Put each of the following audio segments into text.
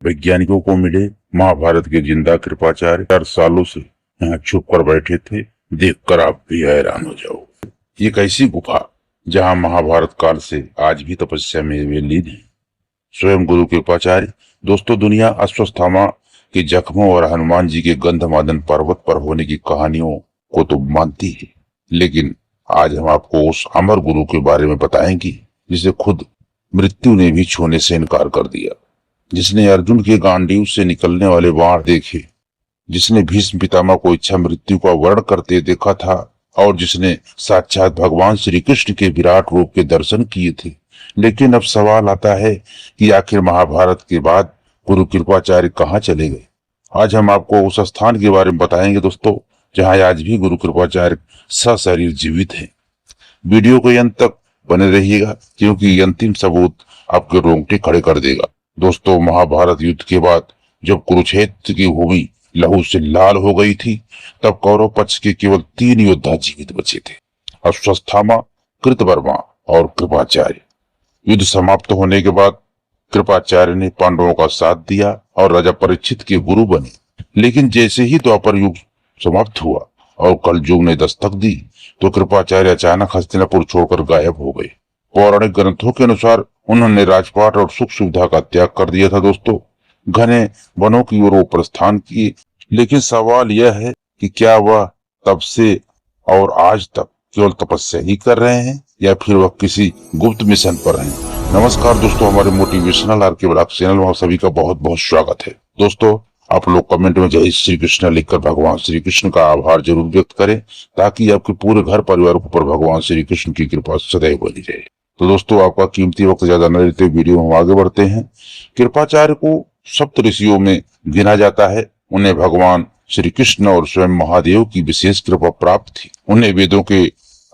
वैज्ञानिकों को मिले महाभारत के जिंदा कृपाचार्य 4 सालों से यहाँ छुप कर बैठे थे। देखकर आप भी हैरान हो जाओगे। एक ऐसी गुफा जहाँ महाभारत काल से आज भी तपस्या में वे लीन हैं। स्वयं गुरु कृपाचार्य। दोस्तों, दुनिया अश्वत्थामा के जख्मों और हनुमान जी के गंधमादन पर्वत पर होने की कहानियों को तो मानती है, लेकिन आज हम आपको उस अमर गुरु के बारे में बताएंगे जिसे खुद मृत्यु ने भी छूने से इनकार कर दिया, जिसने अर्जुन के गांडीव से निकलने वाले बाण देखे, जिसने भीष्म पितामह को इच्छा मृत्यु का वर्ण करते देखा था और जिसने साक्षात भगवान श्री कृष्ण के विराट रूप के दर्शन किए थे। लेकिन अब सवाल आता है कि आखिर महाभारत के बाद गुरु कृपाचार्य कहाँ चले गए। आज हम आपको उस स्थान के बारे में बताएंगे दोस्तों, जहाँ आज भी गुरु कृपाचार्य सशरीर जीवित है। वीडियो के अंत तक बने रहिएगा, क्योंकि ये अंतिम सबूत आपके रोंगटे खड़े कर देगा। दोस्तों, महाभारत युद्ध के बाद जब कुरुक्षेत्र की भूमि लहू से लाल हो गई थी, तब कौरव पक्ष के केवल 3 योद्धा जीवित बचे थे, अश्वत्थामा, कृतवर्मा और कृपाचार्य। युद्ध समाप्त होने के बाद कृपाचार्य ने पांडवों का साथ दिया और राजा परीक्षित के गुरु बने। लेकिन जैसे ही द्वापर युग समाप्त हुआ और कल युग ने दस्तक दी, तो कृपाचार्य अचानक हस्तिनापुर छोड़कर गायब हो गए। पौराणिक ग्रंथों के अनुसार उन्होंने राजपाट और सुख सुविधा का त्याग कर दिया था। दोस्तों, घने वनों की ओर वो प्रस्थान किए। लेकिन सवाल यह है कि क्या वह तब से और आज तक केवल तपस्या ही कर रहे हैं, या फिर वह किसी गुप्त मिशन पर हैं। नमस्कार दोस्तों, हमारे मोटिवेशनल आर के ब्लॉग चैनल में सभी का बहुत बहुत स्वागत है। दोस्तों, आप लोग कमेंट में जय श्री कृष्ण लिखकर भगवान श्री कृष्ण का आभार जरूर व्यक्त करें, ताकि आपके पूरे घर परिवार के ऊपर भगवान श्री कृष्ण की कृपा सदैव बनी रहे। तो दोस्तों, आपका कीमती वक्त ज्यादा न लेते वीडियो में हम आगे बढ़ते हैं। कृपाचार्य को सप्त ऋषियों में गिना जाता है। उन्हें भगवान श्री कृष्ण और स्वयं महादेव की विशेष कृपा प्राप्त थी। उन्हें वेदों के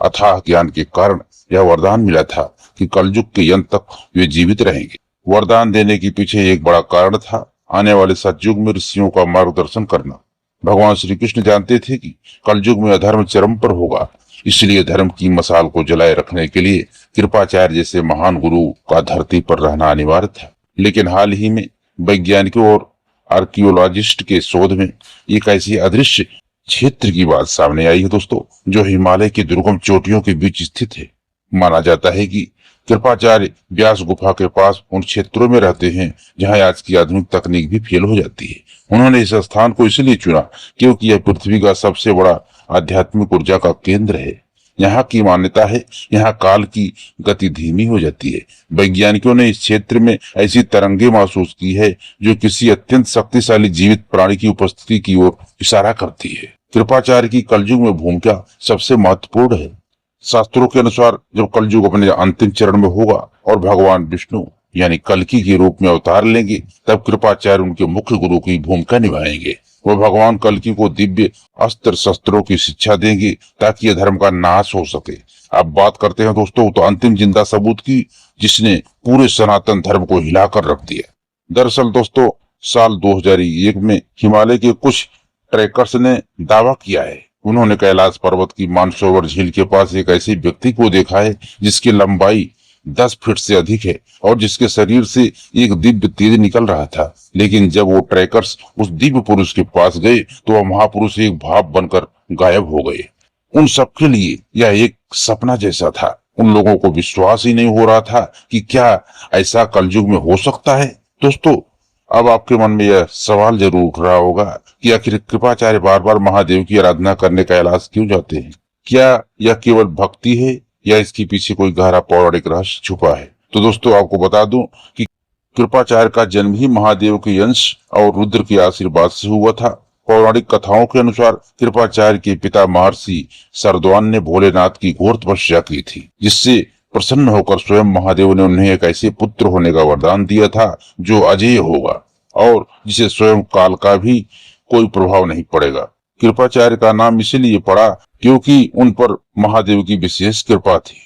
अथाह ज्ञान के कारण यह वरदान मिला था कि कलयुग के अंत तक वे जीवित रहेंगे। वरदान देने के पीछे एक बड़ा कारण था, आने वाले सतयुग में ऋषियों का मार्गदर्शन करना। भगवान श्री कृष्ण जानते थे कि कलयुग में अधर्म चरम पर होगा, इसलिए धर्म की मसाल को जलाए रखने के लिए कृपाचार्य जैसे महान गुरु का धरती पर रहना अनिवार्य था। लेकिन हाल ही में वैज्ञानिकों और आर्कियोलॉजिस्ट के शोध में एक ऐसी अदृश्य क्षेत्र की बात सामने आई है दोस्तों, जो हिमालय की दुर्गम चोटियों के बीच स्थित है। माना जाता है कि कृपाचार्य व्यास गुफा के पास उन क्षेत्रों में रहते हैं जहां आज की आधुनिक तकनीक भी फेल हो जाती है। उन्होंने इस स्थान को इसलिए चुना क्योंकि यह पृथ्वी का सबसे बड़ा आध्यात्मिक ऊर्जा का केंद्र है। यहाँ की मान्यता है, यहाँ काल की गति धीमी हो जाती है। वैज्ञानिकों ने इस क्षेत्र में ऐसी तरंगे महसूस की है जो किसी अत्यंत शक्तिशाली जीवित प्राणी की उपस्थिति की ओर इशारा करती है। कृपाचार्य की कलयुग में भूमिका सबसे महत्वपूर्ण है। शास्त्रों के अनुसार जब कलयुग अपने अंतिम चरण में होगा और भगवान विष्णु यानी कल्कि के रूप में अवतार लेंगे, तब कृपाचार्य उनके मुख्य गुरु की भूमिका निभाएंगे। वह भगवान कल्कि को दिव्य अस्त्र शस्त्रों की शिक्षा देंगे ताकि अधर्म का नाश हो सके। अब बात करते हैं दोस्तों तो अंतिम जिंदा सबूत की, जिसने पूरे सनातन धर्म को हिलाकर रख दिया। दरअसल दोस्तों, साल 2001 में हिमालय के कुछ ट्रैकर्स ने दावा किया है। उन्होंने कैलाश पर्वत की मानसरोवर झील के पास एक ऐसे व्यक्ति को देखा है जिसकी लंबाई 10 फीट से अधिक है और जिसके शरीर से एक दिव्य तेज निकल रहा था। लेकिन जब वो ट्रैकर्स उस दिव्य पुरुष के पास गए तो वह महापुरुष एक भाव बनकर गायब हो गए। उन सबके लिए यह एक सपना जैसा था। उन लोगों को विश्वास ही नहीं हो रहा था कि क्या ऐसा कलयुग में हो सकता है। दोस्तों, अब आपके मन में यह सवाल जरूर उठ रहा होगा कि आखिर कृपाचार्य बार बार महादेव की आराधना करने कैलाश क्यों जाते हैं। क्या यह केवल भक्ति है या इसके पीछे कोई गहरा पौराणिक रहस्य छुपा है। तो दोस्तों, आपको बता दूं कि कृपाचार्य का जन्म ही महादेव के अंश और रुद्र के आशीर्वाद से हुआ था। पौराणिक कथाओं के अनुसार कृपाचार्य के पिता महर्षि सरद्वान ने भोलेनाथ की घोर तपस्या की थी, जिससे प्रसन्न होकर स्वयं महादेव ने उन्हें एक ऐसे पुत्र होने का वरदान दिया था जो अजेय होगा और जिसे स्वयं काल का भी कोई प्रभाव नहीं पड़ेगा। कृपाचार्य का नाम इसलिए पड़ा क्योंकि उन पर महादेव की विशेष कृपा थी।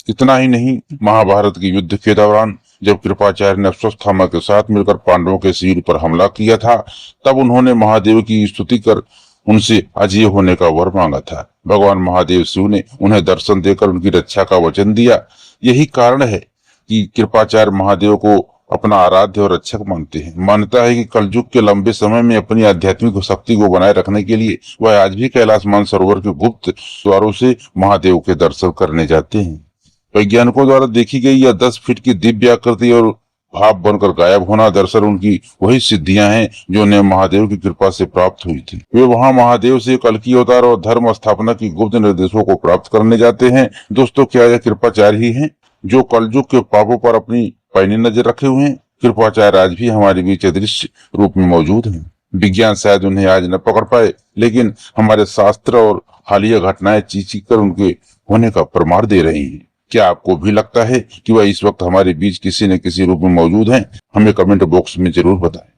इतना ही नहीं, महाभारत के युद्ध के दौरान जब कृपाचार्य ने अश्वत्थामा के साथ मिलकर पांडवों के शिविर पर हमला किया था, तब उन्होंने महादेव की स्तुति कर उनसे अजेय होने का वर मांगा था। भगवान महादेव शिव ने उन्हें दर्शन देकर उनकी रक्षा का वचन दिया। यही कारण है कि कृपाचार्य महादेव को अपना आराध्य और रक्षक मानते हैं। मान्यता है कि कलयुग के लंबे समय में अपनी आध्यात्मिक शक्ति को बनाए रखने के लिए वह आज भी कैलाश मानसरोवर के गुप्त द्वारों से महादेव के दर्शन करने जाते हैं। वैज्ञानिकों द्वारा देखी गई यह 10 फीट की दिव्य आकृति और भाप बनकर गायब होना दरअसल उनकी वही सिद्धियां हैं जो उन्हें महादेव की कृपा से प्राप्त हुई थी। वे वहां महादेव से कल्कि अवतार और धर्म स्थापना की गुप्त निर्देशों को प्राप्त करने जाते हैं। दोस्तों, क्या यह कृपाचार्य ही हैं जो कलयुग के पापों पर अपनी पैनी नजर रखे हुए हैं? कृपाचार्य आज भी हमारे बीच अदृश्य रूप में मौजूद हैं। विज्ञान शायद उन्हें आज न पकड़ पाए, लेकिन हमारे शास्त्र और हालिया घटनाएं चीख कर उनके होने का प्रमाण दे रही हैं। क्या आपको भी लगता है कि वह इस वक्त हमारे बीच किसी न किसी रूप में मौजूद हैं? हमें कमेंट बॉक्स में जरूर बताएं।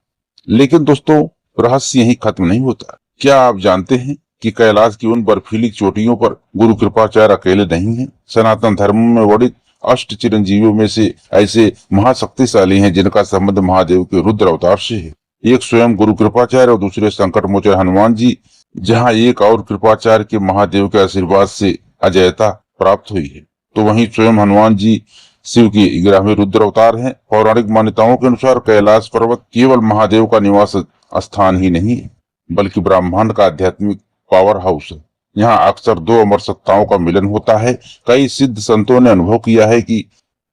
लेकिन दोस्तों, रहस्य यही खत्म नहीं होता। क्या आप जानते हैं कि कैलाश की उन बर्फीली चोटियों पर गुरु कृपाचार्य अकेले नहीं हैं? सनातन धर्म में वर्णित अष्ट चिरंजीवियों में से ऐसे महाशक्तिशाली हैं जिनका संबंध महादेव के रुद्र अवतार से है। एक स्वयं गुरु कृपाचार्य और दूसरे संकट मोचन हनुमान जी। जहाँ एक और कृपाचार्य के महादेव के आशीर्वाद से अजयता प्राप्त हुई है, तो वहीं स्वयं हनुमान जी शिव की 11वें रुद्र अवतार हैं। पौराणिक मान्यताओं के अनुसार कैलाश पर्वत केवल महादेव का निवास स्थान ही नहीं, बल्कि ब्रह्मांड का आध्यात्मिक पावर हाउस है। यहाँ अक्सर दो अमर सत्ताओं का मिलन होता है। कई सिद्ध संतों ने अनुभव किया है कि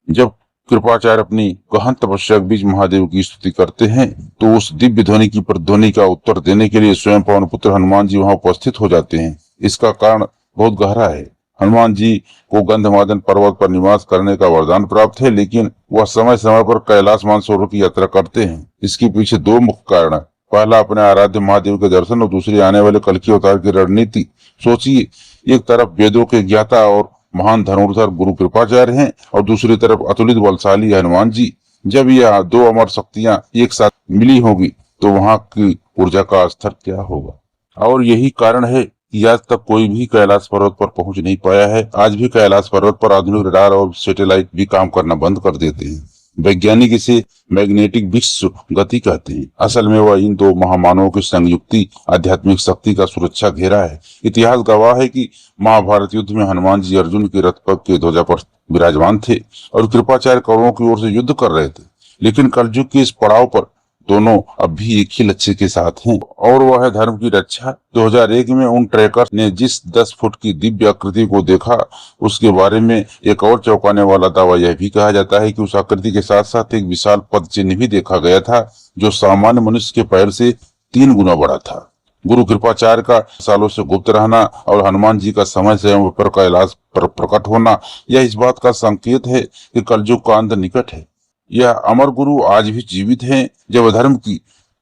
जब कृपाचार्य अपनी गहन तपस्या के बीच महादेव की स्तुति करते हैं, तो उस दिव्य ध्वनि की प्रतिध्वनि का उत्तर देने के लिए स्वयं पवन पुत्र हनुमान जी वहां उपस्थित हो जाते हैं। इसका कारण बहुत गहरा है। हनुमान जी को गंधमादन पर्वत पर निवास करने का वरदान प्राप्त है, लेकिन वह समय समय पर कैलाश मानसरोवर की यात्रा करते हैं। इसके पीछे दो मुख्य कारण है। पहला, अपने आराध्य महादेव के दर्शन, और दूसरी, आने वाले कल्कि अवतार की रणनीति। सोचिए, एक तरफ वेदों के ज्ञाता और महान धनुर्धर गुरु कृपाचार्य हैं, और दूसरी तरफ अतुलित बलशाली हनुमान जी। जब यह दो अमर शक्तियां एक साथ मिली होगी, तो वहां की ऊर्जा का स्तर क्या होगा। और यही कारण है कि आज तक कोई भी कैलाश पर्वत पर पहुंच नहीं पाया है। आज भी कैलाश पर्वत पर आधुनिक रडार और सैटेलाइट भी काम करना बंद कर देते हैं। वैज्ञानिक इसे मैग्नेटिक विश्व गति कहते हैं। असल में वह इन दो महामानवों की संयुक्ति आध्यात्मिक शक्ति का सुरक्षा घेरा है। इतिहास गवाह है कि महाभारत युद्ध में हनुमान जी अर्जुन के रथ पग के ध्वजा पर विराजमान थे और कृपाचार्य कौरवों की ओर से युद्ध कर रहे थे। लेकिन कलयुग के इस पड़ाव पर दोनों अब भी एक ही लक्ष्य के साथ हैं, और वह है धर्म की रक्षा। 2001 में उन ट्रैकर्स ने जिस 10 फुट की दिव्य आकृति को देखा, उसके बारे में एक और चौंकाने वाला दावा यह भी कहा जाता है कि उस आकृति के साथ साथ एक विशाल पद चिन्ह भी देखा गया था, जो सामान्य मनुष्य के पैर से 3 गुना बड़ा था। गुरु कृपाचार्य का सालों से गुप्त रहना और हनुमान जी का समय समय पर कैलाश पर प्रकट होना, यह इस बात का संकेत है कि कलयुग का अंत निकट है। यह अमर गुरु आज भी जीवित हैं। जब अधर्म की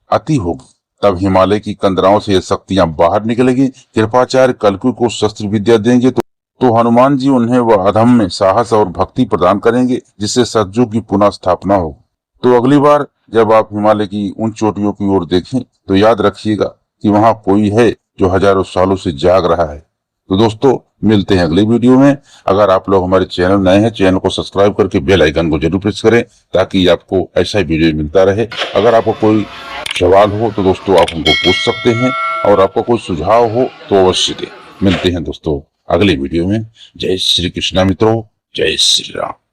अति होगी, तब हिमालय की कंदराओं से ये शक्तियां बाहर निकलेगी। कृपाचार्य कल्कि को शस्त्र विद्या देंगे, तो हनुमान जी उन्हें वह अधम में साहस और भक्ति प्रदान करेंगे, जिससे सतयुग की पुनः स्थापना हो। तो अगली बार जब आप हिमालय की उन चोटियों की ओर देखें, तो याद रखिएगा कि वहां कोई है जो हजारों सालों से जाग रहा है। तो दोस्तों, मिलते हैं अगले वीडियो में। अगर आप लोग हमारे चैनल नए हैं, चैनल को सब्सक्राइब करके बेल आइकन को जरूर प्रेस करें, ताकि आपको ऐसा ही वीडियो मिलता रहे। अगर आपको कोई सवाल हो तो दोस्तों आप हमको पूछ सकते हैं, और आपका कोई सुझाव हो तो अवश्य दें। मिलते हैं दोस्तों अगले वीडियो में। जय श्री कृष्णा मित्रों, जय श्री राम।